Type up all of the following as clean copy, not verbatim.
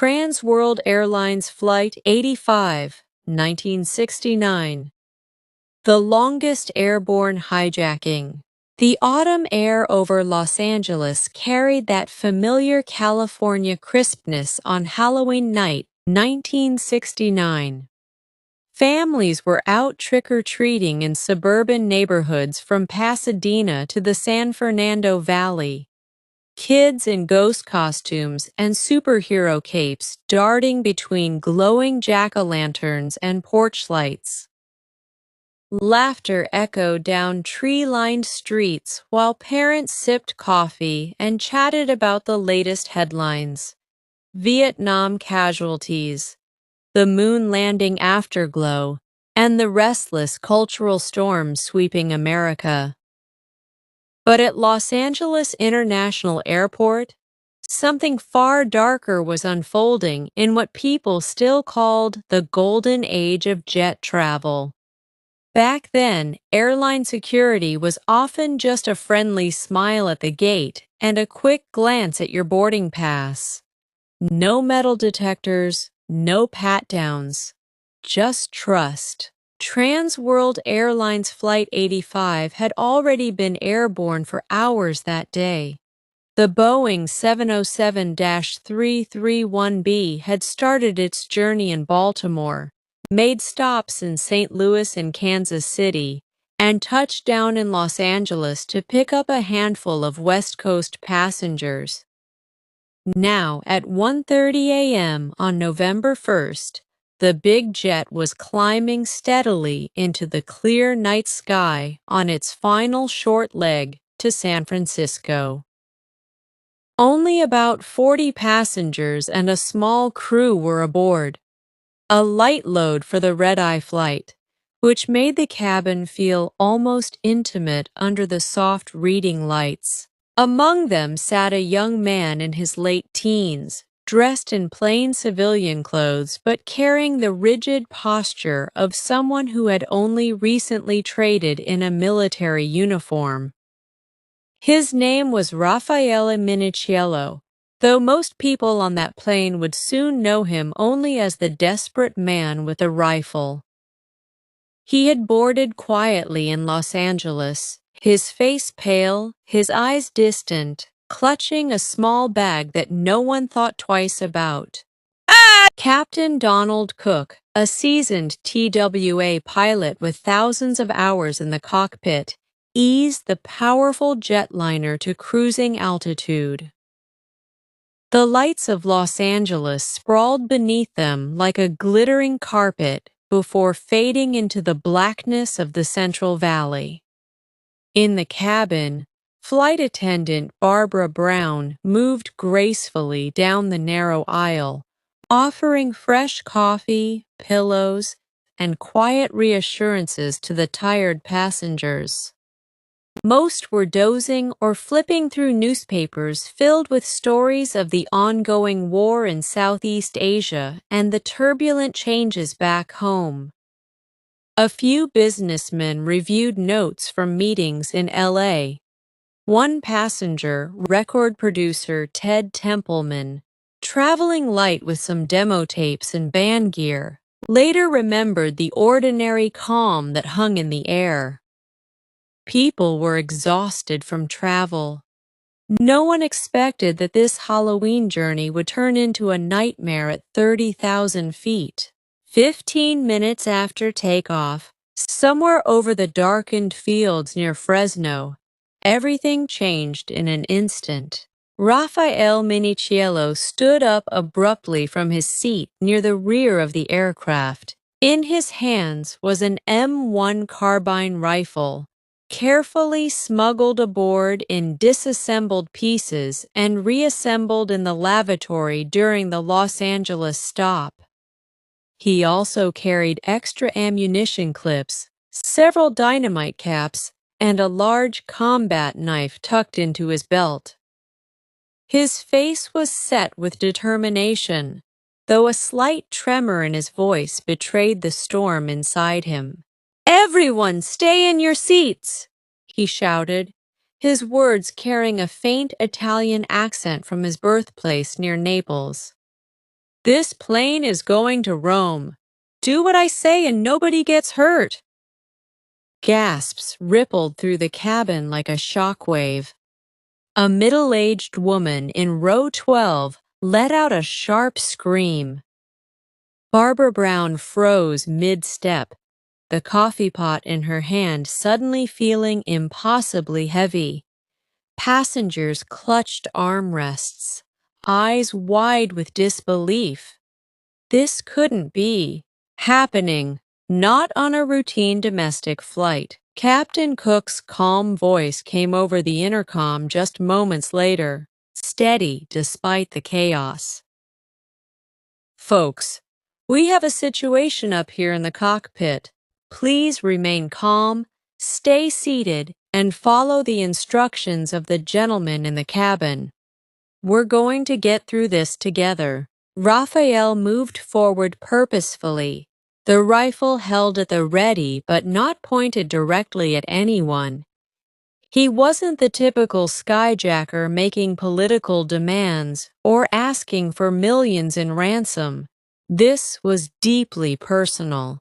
Trans World Airlines Flight 85, 1969. The longest airborne hijacking. The autumn air over Los Angeles carried that familiar California crispness on Halloween night, 1969. Families were out trick-or-treating in suburban neighborhoods from Pasadena to the San Fernando Valley. Kids in ghost costumes and superhero capes darting between glowing jack-o'-lanterns and porch lights. Laughter echoed down tree-lined streets while parents sipped coffee and chatted about the latest headlines. Vietnam casualties, the moon landing afterglow, and the restless cultural storm sweeping America. But at Los Angeles International Airport, something far darker was unfolding in what people still called the golden age of jet travel. Back then, airline security was often just a friendly smile at the gate and a quick glance at your boarding pass. No metal detectors, no pat-downs, just trust. Trans World Airlines Flight 85 had already been airborne for hours that day. The Boeing 707-331B had started its journey in Baltimore, made stops in St. Louis and Kansas City, and touched down in Los Angeles to pick up a handful of West Coast passengers. Now, at 1:30 a.m. on November 1st, the big jet was climbing steadily into the clear night sky on its final short leg to San Francisco. Only about 40 passengers and a small crew were aboard, a light load for the red-eye flight, which made the cabin feel almost intimate under the soft reading lights. Among them sat a young man in his late teens, dressed in plain civilian clothes but carrying the rigid posture of someone who had only recently traded in a military uniform. His name was Raffaele Minichiello, though most people on that plane would soon know him only as the desperate man with a rifle. He had boarded quietly in Los Angeles, his face pale, his eyes distant, clutching a small bag that no one thought twice about. Captain Donald Cook, a seasoned TWA pilot with thousands of hours in the cockpit, eased the powerful jetliner to cruising altitude. The lights of Los Angeles sprawled beneath them like a glittering carpet before fading into the blackness of the Central Valley. In the cabin, flight attendant Barbara Brown moved gracefully down the narrow aisle, offering fresh coffee, pillows, and quiet reassurances to the tired passengers. Most were dozing or flipping through newspapers filled with stories of the ongoing war in Southeast Asia and the turbulent changes back home. A few businessmen reviewed notes from meetings in LA. One passenger, record producer Ted Templeman, traveling light with some demo tapes and band gear, later remembered the ordinary calm that hung in the air. People were exhausted from travel. No one expected that this Halloween journey would turn into a nightmare at 30,000 feet. 15 minutes after takeoff, somewhere over the darkened fields near Fresno, everything changed in an instant. Raffaele Minichiello stood up abruptly from his seat near the rear of the aircraft. In his hands was an M1 carbine rifle, carefully smuggled aboard in disassembled pieces and reassembled in the lavatory during the Los Angeles stop. He also carried extra ammunition clips, several dynamite caps, and a large combat knife tucked into his belt. His face was set with determination, though a slight tremor in his voice betrayed the storm inside him. "Everyone stay in your seats!" he shouted, his words carrying a faint Italian accent from his birthplace near Naples. This plane is going to Rome. Do what I say and nobody gets hurt. Gasps rippled through the cabin like a shockwave. A middle-aged woman in row 12 let out a sharp scream. Barbara Brown froze mid-step, the coffee pot in her hand suddenly feeling impossibly heavy. Passengers clutched armrests, eyes wide with disbelief. This couldn't be happening, not on a routine domestic flight. Captain Cook's calm voice came over the intercom just moments later, steady despite the chaos. Folks, we have a situation up here in the cockpit. Please remain calm, stay seated, and follow the instructions of the gentleman in the cabin. We're going to get through this together. Raphael moved forward purposefully, the rifle held at the ready but not pointed directly at anyone. He wasn't the typical skyjacker making political demands or asking for millions in ransom. This was deeply personal.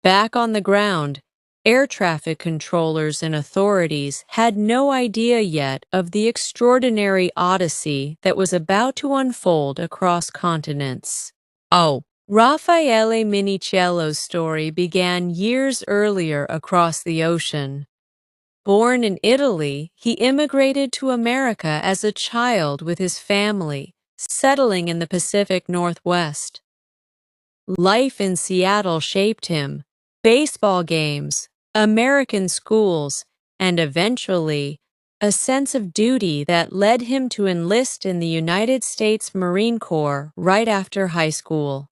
Back on the ground, air traffic controllers and authorities had no idea yet of the extraordinary odyssey that was about to unfold across continents. Oh, Raffaele Minicello's story began years earlier across the ocean. Born in Italy, he immigrated to America as a child with his family, settling in the Pacific Northwest. Life in Seattle shaped him. Baseball games, American schools, and eventually, a sense of duty that led him to enlist in the United States Marine Corps right after high school.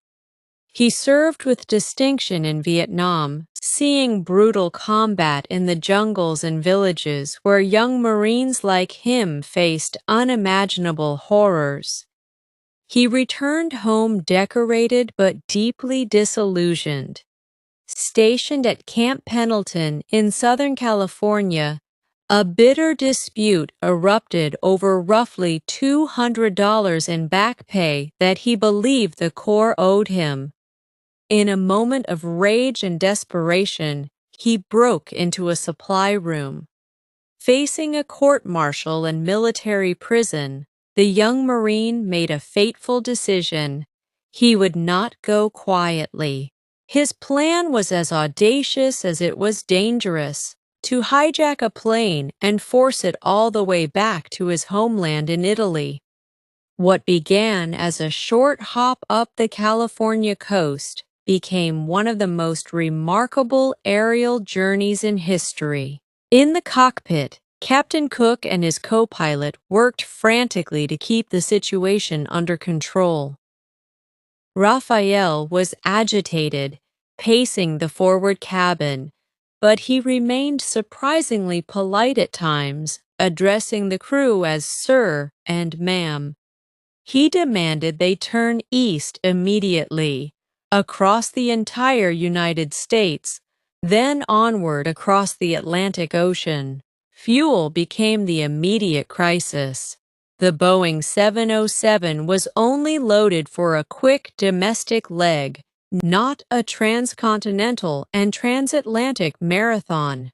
He served with distinction in Vietnam, seeing brutal combat in the jungles and villages where young Marines like him faced unimaginable horrors. He returned home decorated but deeply disillusioned. Stationed at Camp Pendleton in Southern California, a bitter dispute erupted over roughly $200 in back pay that he believed the Corps owed him. In a moment of rage and desperation, he broke into a supply room. Facing a court-martial and military prison, the young Marine made a fateful decision. He would not go quietly. His plan was as audacious as it was dangerous, to hijack a plane and force it all the way back to his homeland in Italy. What began as a short hop up the California coast became one of the most remarkable aerial journeys in history. In the cockpit, Captain Cook and his co-pilot worked frantically to keep the situation under control. Raphael was agitated, pacing the forward cabin, but he remained surprisingly polite at times, addressing the crew as Sir and Ma'am. He demanded they turn east immediately, across the entire United States, then onward across the Atlantic Ocean. Fuel became the immediate crisis. The Boeing 707 was only loaded for a quick domestic leg, not a transcontinental and transatlantic marathon.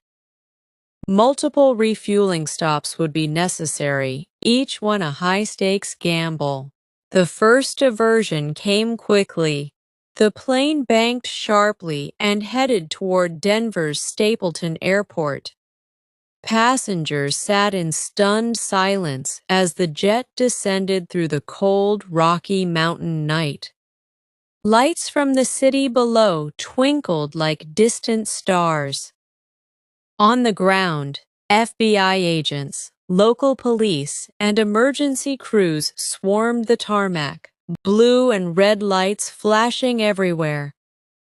Multiple refueling stops would be necessary, each one a high-stakes gamble. The first diversion came quickly. The plane banked sharply and headed toward Denver's Stapleton Airport. Passengers sat in stunned silence as the jet descended through the cold, rocky mountain night. Lights from the city below twinkled like distant stars. On the ground, FBI agents, local police, and emergency crews swarmed the tarmac, blue and red lights flashing everywhere.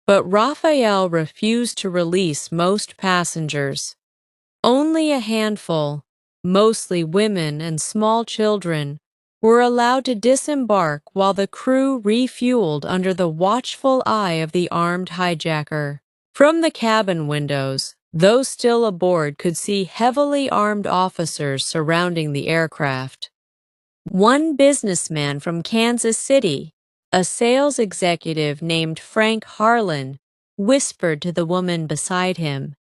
But Raphael refused to release most passengers. Only a handful, mostly women and small children, were allowed to disembark while the crew refueled under the watchful eye of the armed hijacker. From the cabin windows, those still aboard could see heavily armed officers surrounding the aircraft. One businessman from Kansas City, A sales executive named Frank Harlan whispered to the woman beside him,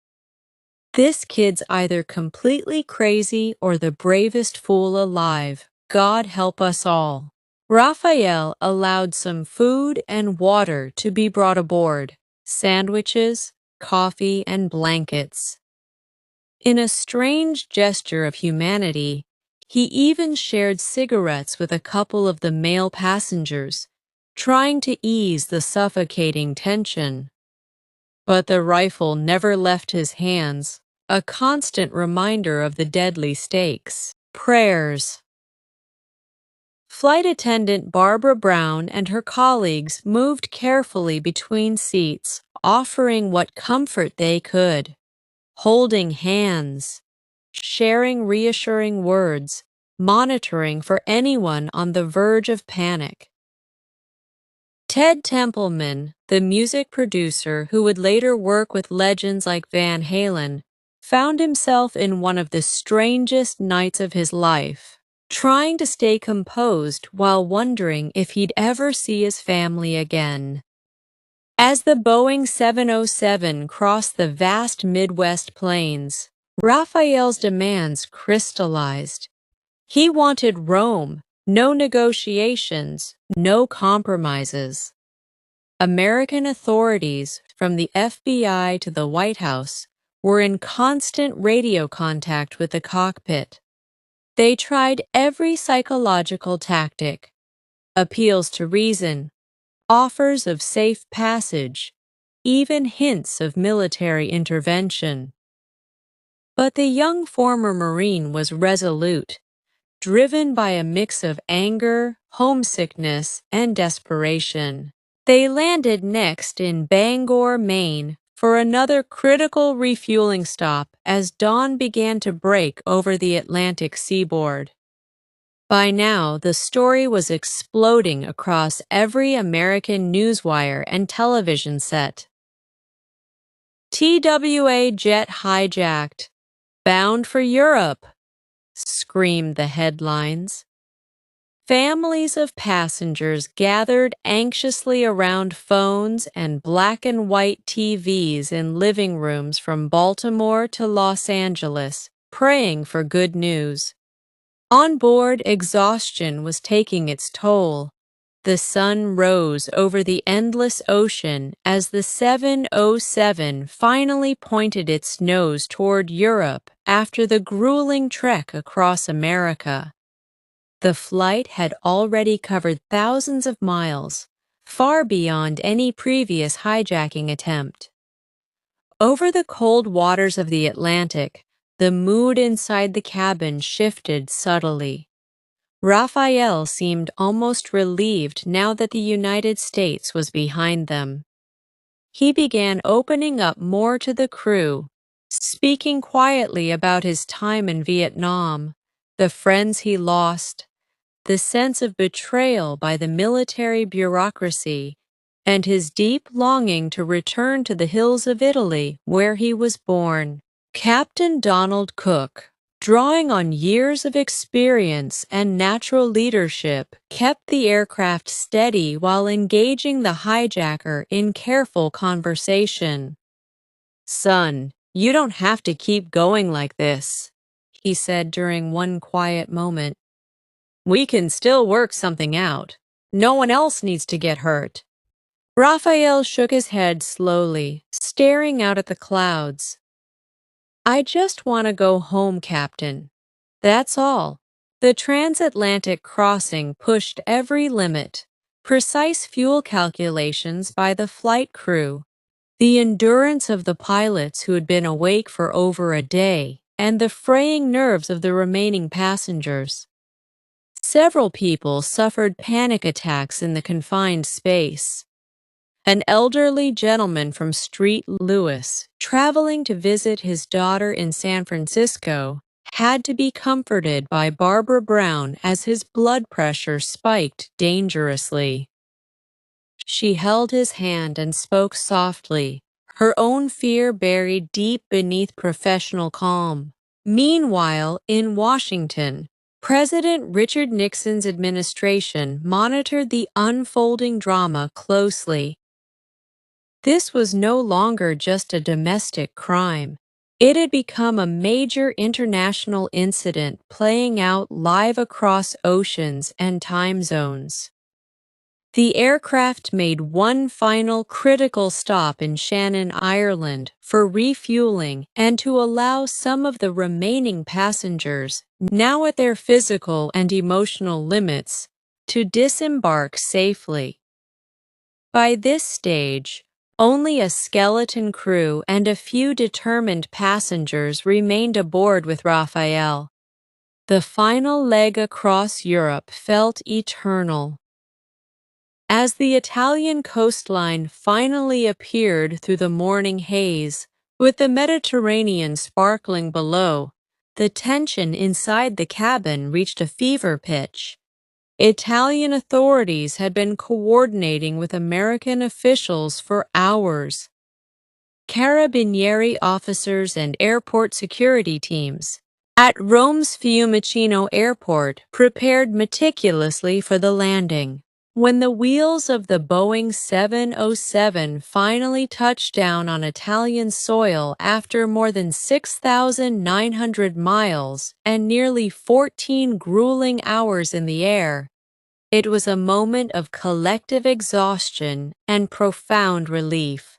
"This kid's either completely crazy or the bravest fool alive. God help us all." Raphael allowed some food and water to be brought aboard, sandwiches, coffee, and blankets. In a strange gesture of humanity, he even shared cigarettes with a couple of the male passengers, trying to ease the suffocating tension. But the rifle never left his hands, a constant reminder of the deadly stakes. Prayers. Flight attendant Barbara Brown and her colleagues moved carefully between seats, offering what comfort they could, holding hands, sharing reassuring words, monitoring for anyone on the verge of panic. Ted Templeman, the music producer who would later work with legends like Van Halen, found himself in one of the strangest nights of his life, trying to stay composed while wondering if he'd ever see his family again. As the Boeing 707 crossed the vast Midwest plains, Raphael's demands crystallized. He wanted Rome, no negotiations, no compromises. American authorities, from the FBI to the White House, were in constant radio contact with the cockpit. They tried every psychological tactic, appeals to reason, offers of safe passage, even hints of military intervention. But the young former Marine was resolute, driven by a mix of anger, homesickness, and desperation. They landed next in Bangor, Maine, for another critical refueling stop as dawn began to break over the Atlantic seaboard. By now, the story was exploding across every American newswire and television set. TWA jet hijacked, bound for Europe, screamed the headlines. Families of passengers gathered anxiously around phones and black and white TVs in living rooms from Baltimore to Los Angeles, praying for good news. On board, exhaustion was taking its toll. The sun rose over the endless ocean as the 707 finally pointed its nose toward Europe after the grueling trek across America. The flight had already covered thousands of miles, far beyond any previous hijacking attempt. Over the cold waters of the Atlantic, the mood inside the cabin shifted subtly. Raphael seemed almost relieved now that the United States was behind them. He began opening up more to the crew, speaking quietly about his time in Vietnam, the friends he lost, the sense of betrayal by the military bureaucracy, and his deep longing to return to the hills of Italy where he was born. Captain Donald Cook, drawing on years of experience and natural leadership, kept the aircraft steady while engaging the hijacker in careful conversation. "Son, you don't have to keep going like this," he said during one quiet moment. "We can still work something out. No one else needs to get hurt." Raphael shook his head slowly, staring out at the clouds. "I just want to go home, Captain. That's all." The transatlantic crossing pushed every limit. Precise fuel calculations by the flight crew, the endurance of the pilots who had been awake for over a day, and the fraying nerves of the remaining passengers. Several people suffered panic attacks in the confined space. An elderly gentleman from St. Louis, traveling to visit his daughter in San Francisco, had to be comforted by Barbara Brown as his blood pressure spiked dangerously. She held his hand and spoke softly, her own fear buried deep beneath professional calm. Meanwhile, in Washington, President Richard Nixon's administration monitored the unfolding drama closely. This was no longer just a domestic crime. It had become a major international incident playing out live across oceans and time zones. The aircraft made one final critical stop in Shannon, Ireland, for refueling and to allow some of the remaining passengers, now at their physical and emotional limits, to disembark safely. By this stage, only a skeleton crew and a few determined passengers remained aboard with Raphael. The final leg across Europe felt eternal. As the Italian coastline finally appeared through the morning haze, with the Mediterranean sparkling below, the tension inside the cabin reached a fever pitch. Italian authorities had been coordinating with American officials for hours. Carabinieri officers and airport security teams at Rome's Fiumicino Airport prepared meticulously for the landing. When the wheels of the Boeing 707 finally touched down on Italian soil after more than 6,900 miles and nearly 14 grueling hours in the air, it was a moment of collective exhaustion and profound relief.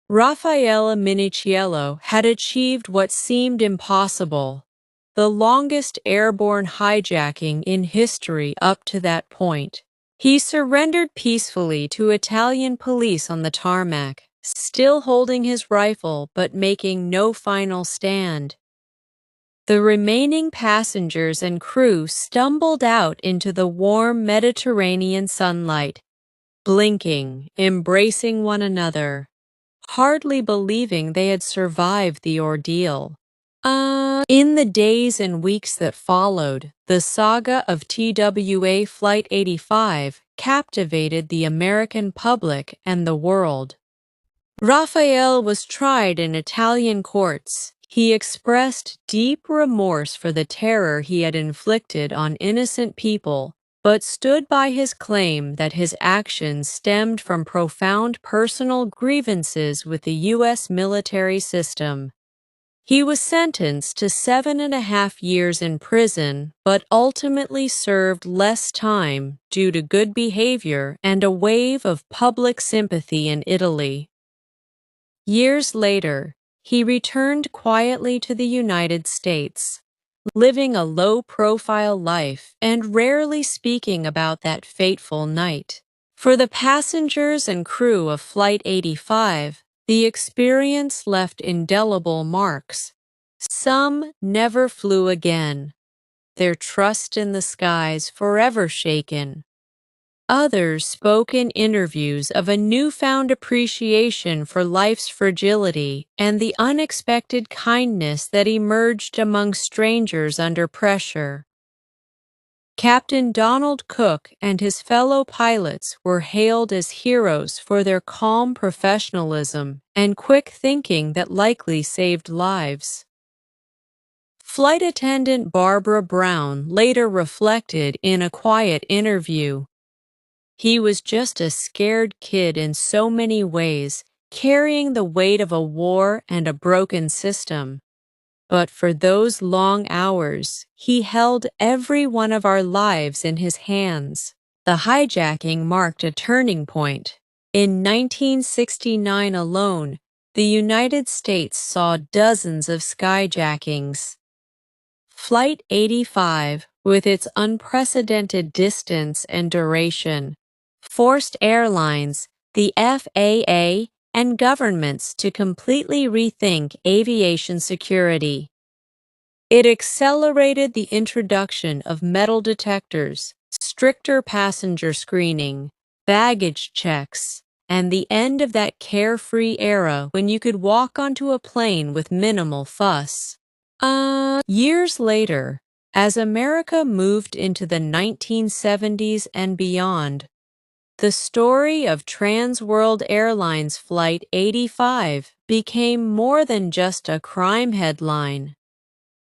Raffaele Minichiello had achieved what seemed impossible, the longest airborne hijacking in history up to that point. He surrendered peacefully to Italian police on the tarmac, still holding his rifle but making no final stand. The remaining passengers and crew stumbled out into the warm Mediterranean sunlight, blinking, embracing one another, hardly believing they had survived the ordeal. In the days and weeks that followed, the saga of TWA Flight 85 captivated the American public and the world. Raphael was tried in Italian courts. He expressed deep remorse for the terror he had inflicted on innocent people, but stood by his claim that his actions stemmed from profound personal grievances with the U.S. military system. He was sentenced to 7.5 years in prison, but ultimately served less time due to good behavior and a wave of public sympathy in Italy. Years later, he returned quietly to the United States, living a low-profile life and rarely speaking about that fateful night. For the passengers and crew of Flight 85, the experience left indelible marks. Some never flew again, their trust in the skies forever shaken. Others spoke in interviews of a newfound appreciation for life's fragility and the unexpected kindness that emerged among strangers under pressure. Captain Donald Cook and his fellow pilots were hailed as heroes for their calm professionalism and quick thinking that likely saved lives. Flight attendant Barbara Brown later reflected in a quiet interview, "He was just a scared kid in so many ways, carrying the weight of a war and a broken system. But for those long hours, he held every one of our lives in his hands." The hijacking marked a turning point. In 1969 alone, the United States saw dozens of skyjackings. Flight 85, with its unprecedented distance and duration, forced airlines, the FAA, and governments to completely rethink aviation security. It accelerated the introduction of metal detectors, stricter passenger screening, baggage checks, and the end of that carefree era when you could walk onto a plane with minimal fuss. Years later, as America moved into the 1970s and beyond, the story of Trans World Airlines Flight 85 became more than just a crime headline.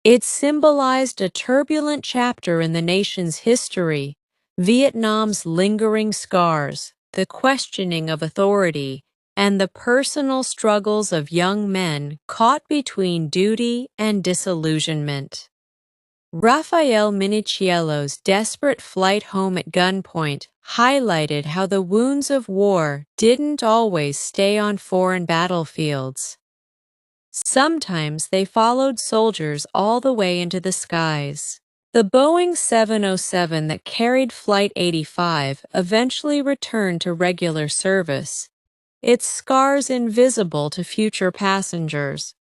It symbolized a turbulent chapter in the nation's history, Vietnam's lingering scars, the questioning of authority, and the personal struggles of young men caught between duty and disillusionment. Rafael Minichiello's desperate flight home at gunpoint highlighted how the wounds of war didn't always stay on foreign battlefields. Sometimes they followed soldiers all the way into the skies. The Boeing 707 that carried Flight 85 eventually returned to regular service, its scars invisible to future passengers.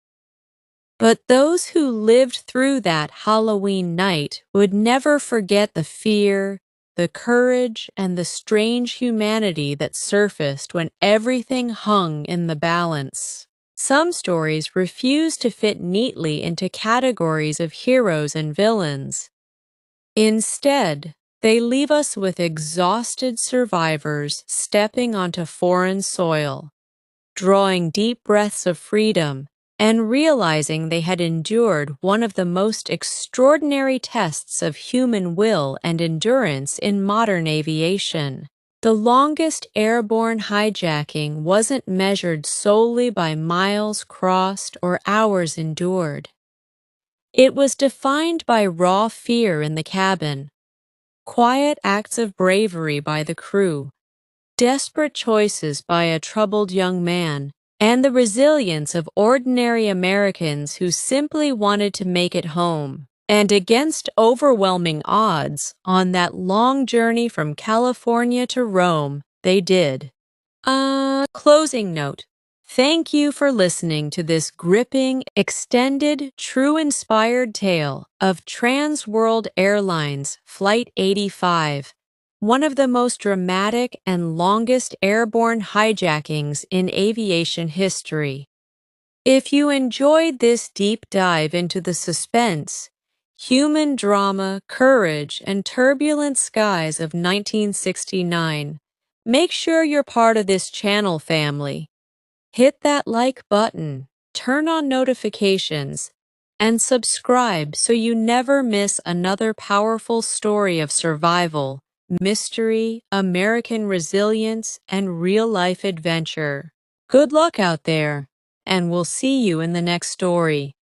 But those who lived through that Halloween night would never forget the fear, the courage, and the strange humanity that surfaced when everything hung in the balance. Some stories refuse to fit neatly into categories of heroes and villains. Instead, they leave us with exhausted survivors stepping onto foreign soil, drawing deep breaths of freedom, and realizing they had endured one of the most extraordinary tests of human will and endurance in modern aviation. The longest airborne hijacking wasn't measured solely by miles crossed or hours endured. It was defined by raw fear in the cabin, quiet acts of bravery by the crew, desperate choices by a troubled young man, and the resilience of ordinary Americans who simply wanted to make it home. And against overwhelming odds, on that long journey from California to Rome, they did. Closing note. Thank you for listening to this gripping, extended, true-inspired tale of Trans World Airlines Flight 85, one of the most dramatic and longest airborne hijackings in aviation history. If you enjoyed this deep dive into the suspense, human drama, courage, and turbulent skies of 1969, make sure you're part of this channel family. Hit that like button, turn on notifications, and subscribe so you never miss another powerful story of survival, mystery, American resilience, and real-life adventure. Good luck out there, and we'll see you in the next story.